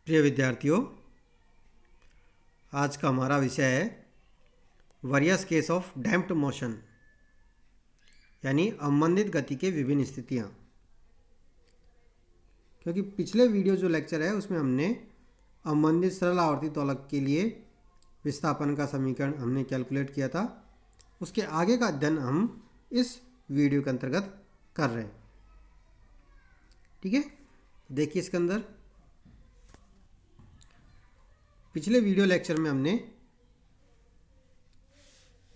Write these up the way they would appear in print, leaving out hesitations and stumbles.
प्रिय विद्यार्थियों, आज का हमारा विषय है various case of damped motion, यानी अवमंदित गति के विभिन्न स्थितियाँ। क्योंकि पिछले वीडियो जो लेक्चर है उसमें हमने अवमंदित सरल आवर्ती दोलक के लिए विस्थापन का समीकरण हमने कैलकुलेट किया था। उसके आगे का अध्ययन हम इस वीडियो के अंतर्गत कर रहे हैं। ठीक है, देखिए इसके अंदर पिछले वीडियो लेक्चर में हमने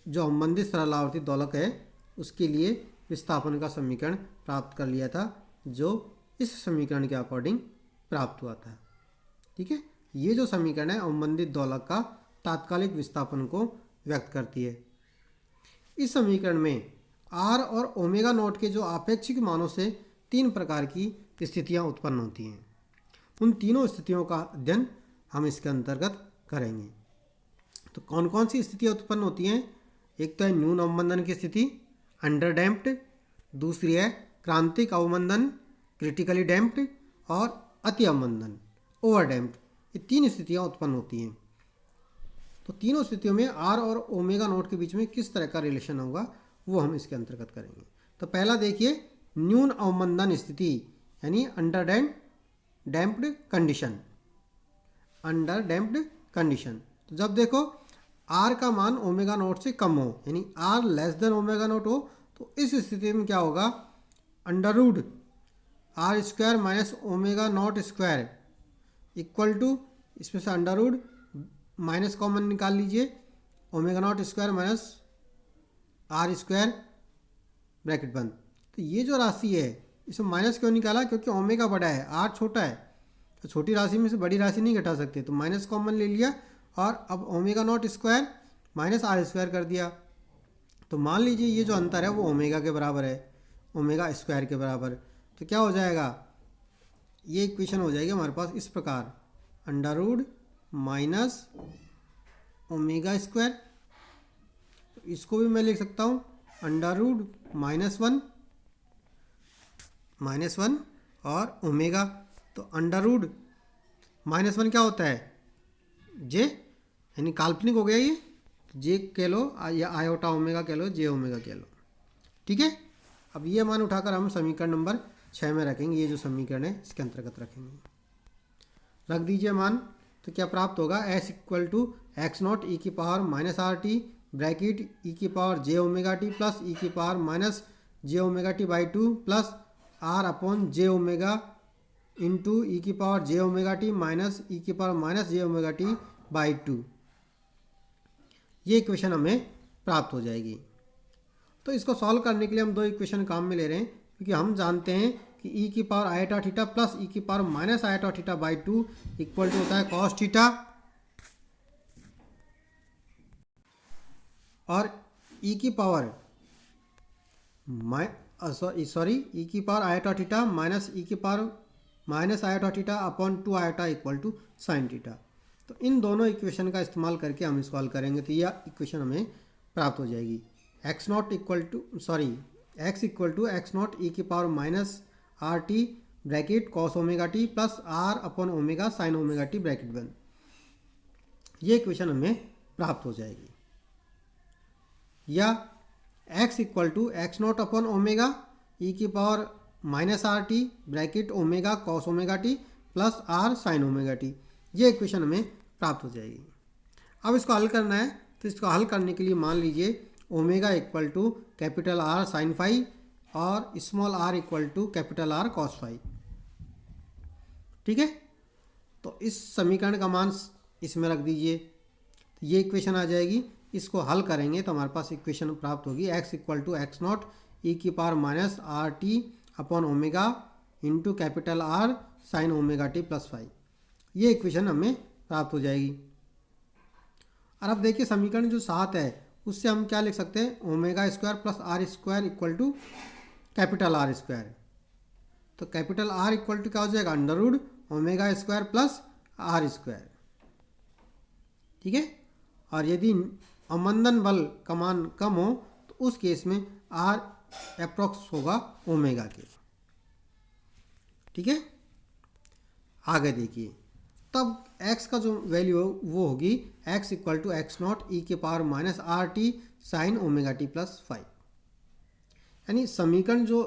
जो अवमंदित सरल आवर्ती दोलक है उसके लिए विस्थापन का समीकरण प्राप्त कर लिया था, जो इस समीकरण के अकॉर्डिंग प्राप्त हुआ था। ठीक है, ये जो समीकरण है अवमंदित दोलक का तात्कालिक विस्थापन को व्यक्त करती है। इस समीकरण में आर और ओमेगा नॉट के जो आपेक्षिक मानों से तीन प्रकार की स्थितियां उत्पन्न होती हैं। उन तीनों स्थितियों का अध्ययन हम इसके अंतर्गत करेंगे। तो कौन कौन सी स्थितियां उत्पन्न होती हैं? एक तो है न्यून अवमंदन की स्थिति, अंडर डैम्प्ड। दूसरी है क्रांतिक अवमंदन, क्रिटिकली डैम्प्ड। और अति अवमंदन, ओवर डैम्प्ड। ये तीन स्थितियां उत्पन्न होती हैं। तो तीनों स्थितियों में आर और ओमेगा नॉट के बीच में किस तरह का रिलेशन होगा वो हम इसके अंतर्गत करेंगे। तो पहला देखिए, न्यून अवमंदन स्थिति यानी under damped condition. Under damped condition, तो जब देखो आर का मान ओमेगा नॉट से कम हो, यानी R less than omega naught हो, तो इस स्थिति में क्या होगा? Under root R square minus omega not square equal to, इसमें से अंडर रूट माइनस कॉमन निकाल लीजिए, omega not square minus R square bracket बंद। तो ये जो राशि है इसमें माइनस क्यों निकाला? क्योंकि ओमेगा बड़ा है, आर छोटा है, तो छोटी राशि में से बड़ी राशि नहीं घटा सकते, तो माइनस कॉमन ले लिया और अब omega not square minus R square कर दिया। तो मान लीजिए ये जो अंतर है वो ओमेगा के बराबर है, ओमेगा स्क्वायर के बराबर। तो क्या हो जाएगा? ये इक्वेशन हो जाएगी हमारे पास इस प्रकार, under root minus omega square. तो इसको भी मैं लिख सकता हूँ अंडर रूट माइनस वन और ओमेगा। तो अंडर रूट माइनस वन क्या होता है? जे, यानी काल्पनिक हो गया ये, जे कह लो या आयोटा ओमेगा कह लो, जे ओमेगा कह लो। ठीक है, अब ये मान उठाकर हम समीकरण नंबर 6 में रखेंगे। ये जो समीकरण है इसके अंतर्गत रखेंगे, रख दीजिए मान। तो क्या प्राप्त होगा? S equal to X not E की power minus R T bracket E की power J omega T plus E की power minus J omega T by two plus R upon J omega into E की power J omega T minus E की power minus J omega T by two. ये equation हमें प्राप्त हो जाएगी। तो इसको सॉल्व करने के लिए हम दो इक्वेशन काम में ले रहे हैं, क्योंकि हम जानते हैं कि ई की power iota theta plus E की power minus iota theta by two equal to होता है कॉस थीटा, और ई की पावर ई की power iota theta minus E की power minus iota theta upon two iota equal to sine theta. तो इन दोनों इक्वेशन का इस्तेमाल करके हम इसको हल करेंगे, तो यह इक्वेशन हमें प्राप्त हो जाएगी। X not equal to X equal to X not E की power minus R T bracket cos omega T plus R upon omega sine omega T bracket बंद। ये इक्वेशन हमें प्राप्त हो जाएगी। या X equal to X not upon omega E की power minus R T bracket omega cos omega T plus R sine omega T. ये equation हमें प्राप्त हो जाएगी। अब इसको हल करना है, तो इसको हल करने के लिए मान लीजिए omega equal to capital R sine phi और small R equal to capital R cos phi. ठीक है, तो इस समीकरण का मान इसमें रख दीजिए, तो ये इक्वेशन आ जाएगी। इसको हल करेंगे तो हमारे पास इक्वेशन प्राप्त होगी X equal to X not E की power minus R T upon omega into capital R sine omega T plus five. ये इक्वेशन हमें प्राप्त हो जाएगी। और अब देखिए समीकरण जो 7 है उससे हम क्या लिख सकते हैं? Omega square plus R square equal to capital R square. तो कैपिटल आर इक्वल टू क्या हो जाएगा? Under root omega square plus R square. ठीक है, और यदि अवमंदन बल का मान कम हो तो उस केस में आर अप्रोक्स होगा ओमेगा के। ठीक है, आगे देखिए, तब x का जो वैल्यू हो वो होगी x equal to X not E के power minus R T sine omega T plus 5। यानी समीकरण जो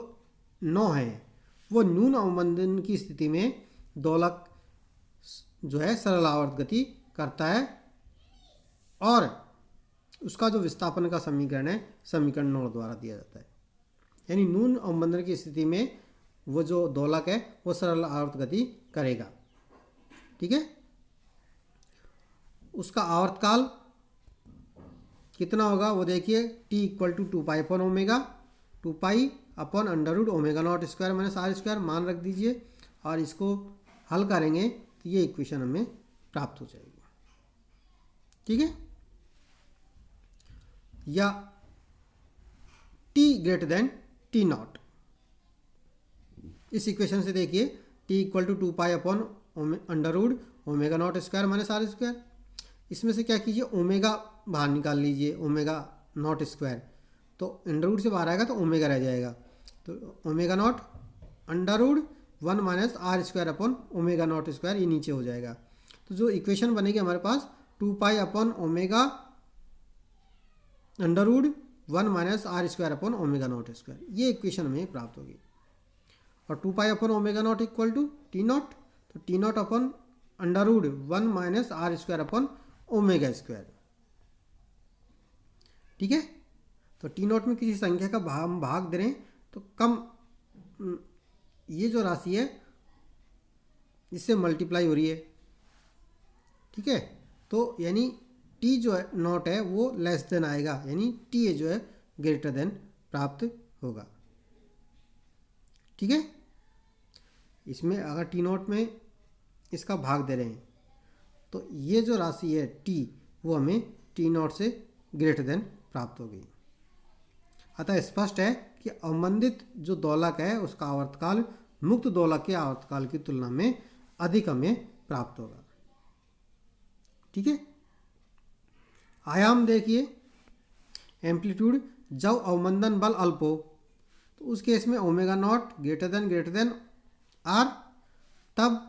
9 है वो न्यून अवमंदन की स्थिति में दोलक जो है सरल आवर्त गति करता है और उसका जो विस्थापन का समीकरण है समीकरण 9 द्वारा दिया जाता है। यानी न्यून अवमंदन की स्थिति में वो जो दोलक है वो सरल आवर्त गति करेगा। ठीक है, उसका आवर्तकाल कितना होगा वो देखिए, t equal to 2 pi upon omega, 2 pi upon under root omega not square minus R square मान रख दीजिए और इसको हल करेंगे तो ये इक्वेशन हमें प्राप्त हो जाएगी। ठीक है, या t greater than t naught, इस इक्वेशन से देखिए t equal to 2 pi upon under root omega not square minus R square, इसमें से क्या कीजिए ओमेगा बाहर निकाल लीजिए, ओमेगा नॉट स्क्वायर, तो अंडर रूट से बाहर आएगा तो ओमेगा रह जाएगा, तो omega naught under root 1 minus R square upon omega not square, ये नीचे हो जाएगा। तो जो इक्वेशन बनेगी हमारे पास 2 pi upon omega under root 1 minus R square upon omega not square, ये इक्वेशन हमें प्राप्त होगी। और 2 pi upon omega not equal to T not, तो T not upon under root 1 minus R square upon omega square. ठीक है, तो T not में किसी संख्या का भाग दे रहे हैं तो कम ये जो राशि है इससे मल्टीप्लाई हो रही है। ठीक है, तो यानी टी जो है नॉट है वो लेस देन आएगा, यानी टी जो है ग्रेटर देन प्राप्त होगा। ठीक है, इसमें अगर टी नॉट में इसका भाग दे रहे हैं तो ये जो राशि है टी वो हमें टी नॉट से ग्रेटर देन प्राप्त होगी। अतः स्पष्ट है कि अवमंदित जो दोलक है उसका आवर्तकाल मुक्त दोलक के आवर्तकाल की तुलना में अधिक हमें प्राप्त होगा। ठीक है, आयाम देखिए, एम्पलीट्यूड जब अवमंदन बल अल्प हो तो उस केस में omega not greater than R, तब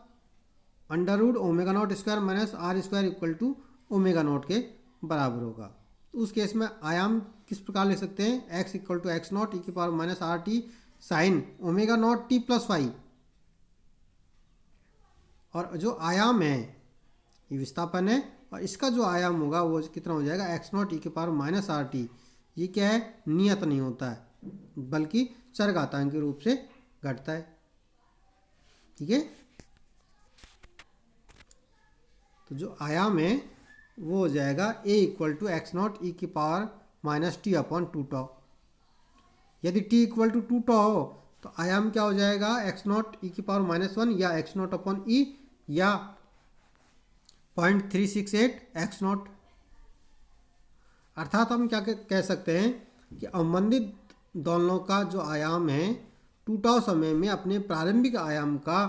under root omega not square minus R square equal to omega not के बराबर होगा। तो उस केस में आयाम किस प्रकार ले सकते हैं, x equal to X not E की power minus R T sine omega not T plus 5, और जो आयाम है ये विस्थापन है और इसका जो आयाम होगा वो कितना हो जाएगा, एक्स नॉट ई की पावर माइनस आर टी। ये क्या है, नियत नहीं होता है बल्कि चरघातांक के रूप से घटता है। ठीक है, तो जो आयाम है वो हो जाएगा a equal to X not E की power minus T upon 2 tau. यदि t इक्वल टू 2 टॉ हो तो आयाम क्या हो जाएगा, एक्स नॉट ई की पावर माइनस 1 या एक्स नॉट अपॉन ई या 0.368 एक्स नॉट। अर्थात हम क्या कह सकते हैं कि अवमंदित दोलनों का जो आयाम है 2 टॉ समय में अपने प्रारंभिक आयाम का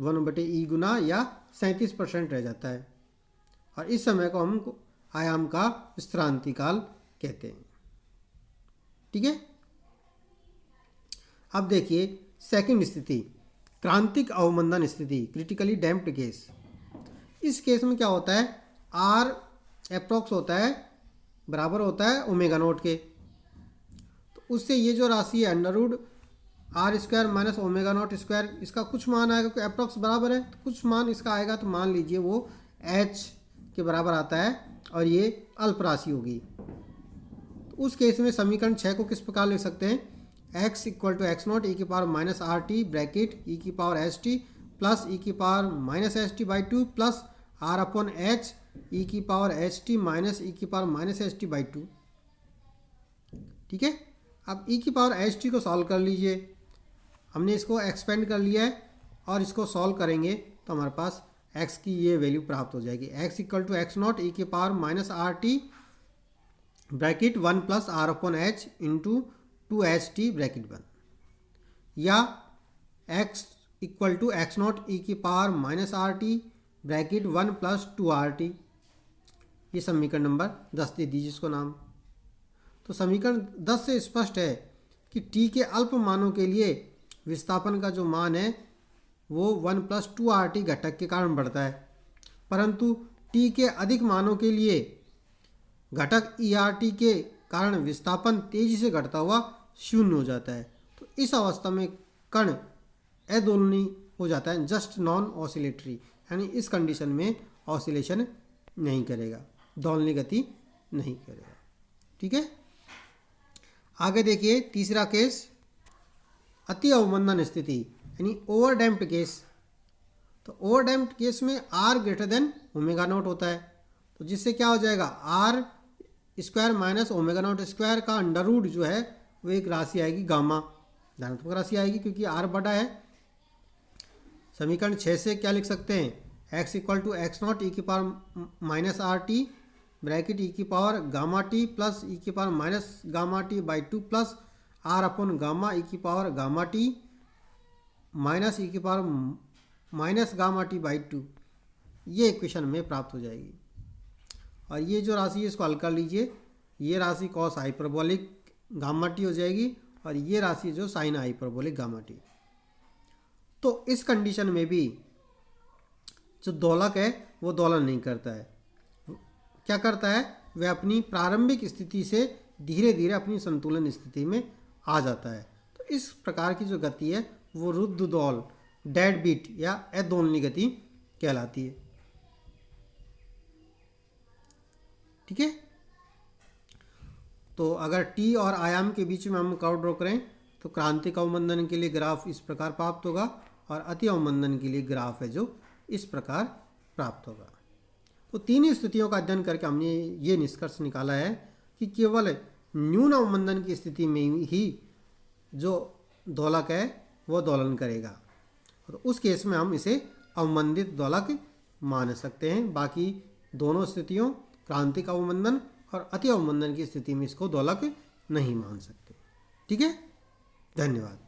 1/e गुना या 37% रह जाता है, और इस समय को हम आयाम का विश्रांति काल कहते हैं। ठीक है, अब देखिए सेकंड स्थिति, क्रांतिक अवमंदन स्थिति, क्रिटिकली डैम्प्ड केस। इस केस में क्या होता है, आर एप्रोक्स होता है बराबर होता है ओमेगा नोट के, तो उससे ये जो राशि है under root R square minus omega not square, इसका कुछ मान आएगा, क्योंकि एप्रोक्स बराबर है तो कुछ मान इसका आएगा, तो मान लीजिए वो एच के बराबर आता है और ये अल्प राशि होगी। तो उस केस में समीकरण 6 को किस प्रकार लिख सकते हैं, x equal to X not E की power minus R T bracket E की power H T plus E की power minus H T by 2 plus R upon H E की power H T minus E की power minus H T by 2। ठीक है, अब E की power H T को solve कर लीजिए, हमने इसको एक्सपेंड कर लिया है और इसको सॉल्व करेंगे तो हमारे पास x की ये वैल्यू प्राप्त हो जाएगी, x equal to X not E की power minus R T bracket 1 plus R upon H into 2ht bracket 1, या x equal to X not E की power minus R T bracket 1 plus 2rt। ये समीकरण number 10 दे दीजिए इसको नाम। तो समीकरण 10 से स्पष्ट है कि t के अल्प मानों के लिए विस्थापन का जो मान है वो 1 प्लस 2rt घटक के कारण बढ़ता है, परंतु टी के अधिक मानों के लिए घटक ERT के कारण विस्थापन तेजी से घटता हुआ शून्य हो जाता है। तो इस अवस्था में कण अदोलनी हो जाता है, जस्ट नॉन ऑसिलेटरी, यानी इस कंडीशन में ऑसिलेशन नहीं करेगा, दोलनी गति नहीं करेगा। ठीक है, आगे देखिए तीसरा केस, अति अवमंदन स्थिति यानी ओवर डैम्प्ड केस। तो ओवर डैम्प्ड केस में R greater than omega not होता है, तो जिससे क्या हो जाएगा, R square minus omega not square का अंडर रूट जो है वो एक राशि आएगी गामा, धनात्मक राशि आएगी क्योंकि R बड़ा है। समीकरण 6 से क्या लिख सकते हैं, x equal to X not E की power minus R T bracket E की power gamma T plus E की power minus gamma T by 2 plus R upon gamma E की power gamma T minus E की power minus gamma T by 2, ये equation में प्राप्त हो जाएगी। और ये जो राशि है इसको हल कर लीजिए, ये राशि कॉस हाइपरबोलिक गामा टी हो जाएगी और ये राशि जो साइन हाइपरबोलिक गामा टी। तो इस कंडीशन में भी जो दोलक है वो दोलन नहीं करता है, क्या करता है, वह अपनी प्रारंभिक स्थिति से धीरे धीरे अपनी संतुलन स्थिति में आ जाता है। तो इस प्रकार की जो गति है वो रुद्ध दोल, डेड बीट या अदोलनी गति कहलाती है। ठीक है, तो अगर टी और आयाम के बीच में हम कर्व ड्रॉ करें तो क्रांतिक अवमंदन के लिए ग्राफ इस प्रकार प्राप्त होगा और अति अवमंदन के लिए ग्राफ है जो इस प्रकार प्राप्त होगा। तो तीन स्थितियों का अध्ययन करके हमने ये निष्कर्ष निकाला है कि केवल न्यून अवमंदन की स्थिति में ही जो दोलक है वो दोलन करेगा, और उस केस में हम इसे अवमंदित दोलक मान सकते हैं। बाकी दोनों स्थितियों, क्रांतिक अवमंदन और अति अवमंदन की स्थिति में इसको दोलक नहीं मान सकते। ठीक है, धन्यवाद।